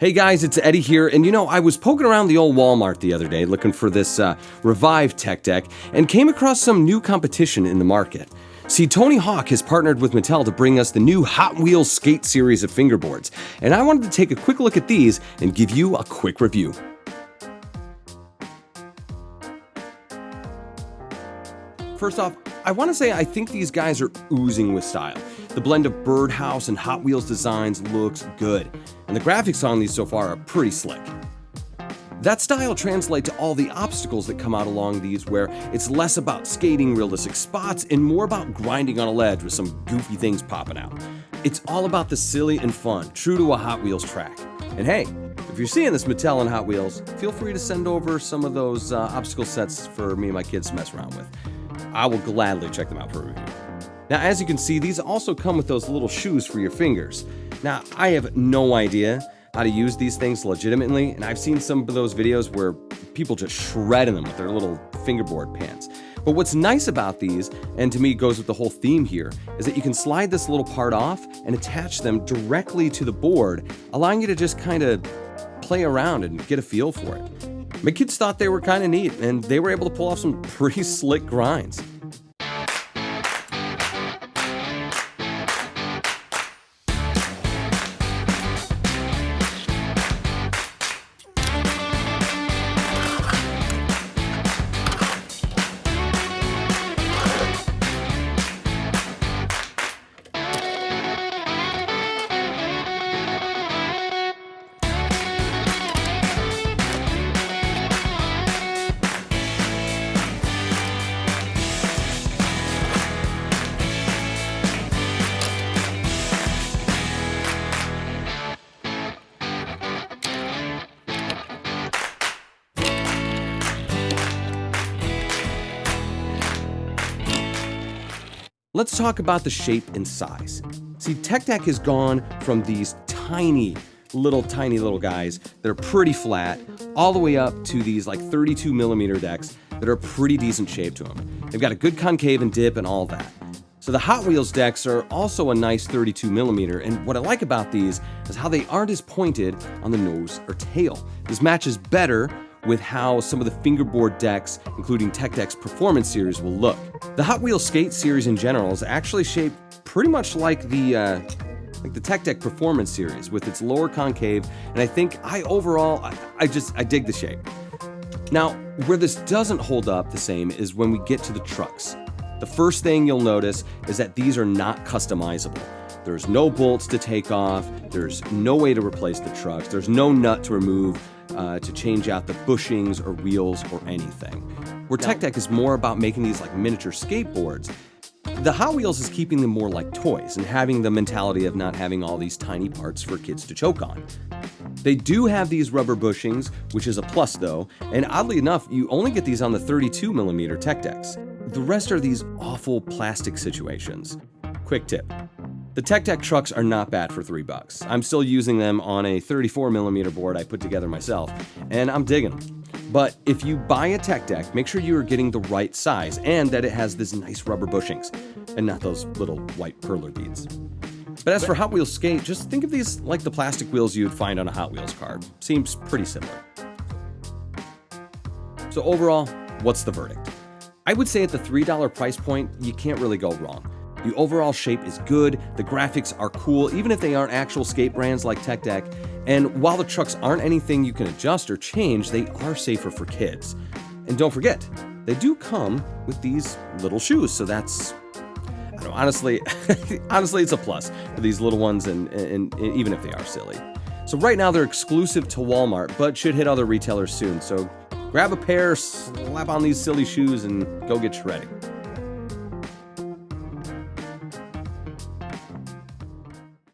Hey guys, it's Eddie here, and I was poking around the old Walmart the other day looking for this revived tech deck and came across some new competition in the market. See, Tony Hawk has partnered with Mattel to bring us the new Hot Wheels skate series of fingerboards, and I wanted to take a quick look at these and give you a quick review. First off, I want to say I think these guys are oozing with style. The blend of birdhouse and Hot Wheels designs looks good, and the graphics on these so far are pretty slick. That style translates to all the obstacles that come out along these, where it's less about skating realistic spots and more about grinding on a ledge with some goofy things popping out. It's all about the silly and fun, true to a Hot Wheels track. And hey, if you're seeing this Mattel and Hot Wheels, feel free to send over some of those obstacle sets for me and my kids to mess around with. I will gladly check them out for a review. Now, as you can see, these also come with those little shoes for your fingers. Now, I have no idea how to use these things legitimately, and I've seen some of those videos where people just shredding them with their little fingerboard pants. But what's nice about these, and to me goes with the whole theme here, is that you can slide this little part off and attach them directly to the board, allowing you to just kind of play around and get a feel for it. My kids thought they were kind of neat, and they were able to pull off some pretty slick grinds. Let's talk about the shape and size. See, Tech Deck has gone from these tiny little guys that are pretty flat, all the way up to these like 32 millimeter decks that are a pretty decent shape to them. They've got a good concave and dip and all that. So the Hot Wheels decks are also a nice 32 millimeter, and what I like about these is how they aren't as pointed on the nose or tail. This matches better with how some of the fingerboard decks, including Tech Deck's Performance series, will look. The Hot Wheels Skate series in general is actually shaped pretty much like the Tech Deck Performance series, with its lower concave, and I think I dig the shape. Now, where this doesn't hold up the same is when we get to the trucks. The first thing you'll notice is that these are not customizable. There's no bolts to take off, there's no way to replace the trucks, there's no nut to remove to change out the bushings or wheels or anything. Where Tech Deck is more about making these like miniature skateboards, the Hot Wheels is keeping them more like toys and having the mentality of not having all these tiny parts for kids to choke on. They do have these rubber bushings, which is a plus though, and oddly enough, you only get these on the 32 millimeter Tech Decks. The rest are these awful plastic situations. Quick tip. The Tech Deck trucks are not bad for $3. I'm still using them on a 34 millimeter board I put together myself, and I'm digging them. But if you buy a Tech Deck, make sure you are getting the right size and that it has this nice rubber bushings and not those little white perler beads. But as for Hot Wheels Skate, just think of these like the plastic wheels you'd find on a Hot Wheels car. Seems pretty similar. So overall, what's the verdict? I would say at the $3 price point, you can't really go wrong. The overall shape is good, the graphics are cool, even if they aren't actual skate brands like Tech Deck, and while the trucks aren't anything you can adjust or change, they are safer for kids. And don't forget, they do come with these little shoes, so that's, I don't know, honestly, it's a plus for these little ones, and even if they are silly. So right now they're exclusive to Walmart, but should hit other retailers soon, so grab a pair, slap on these silly shoes, and go get shredding.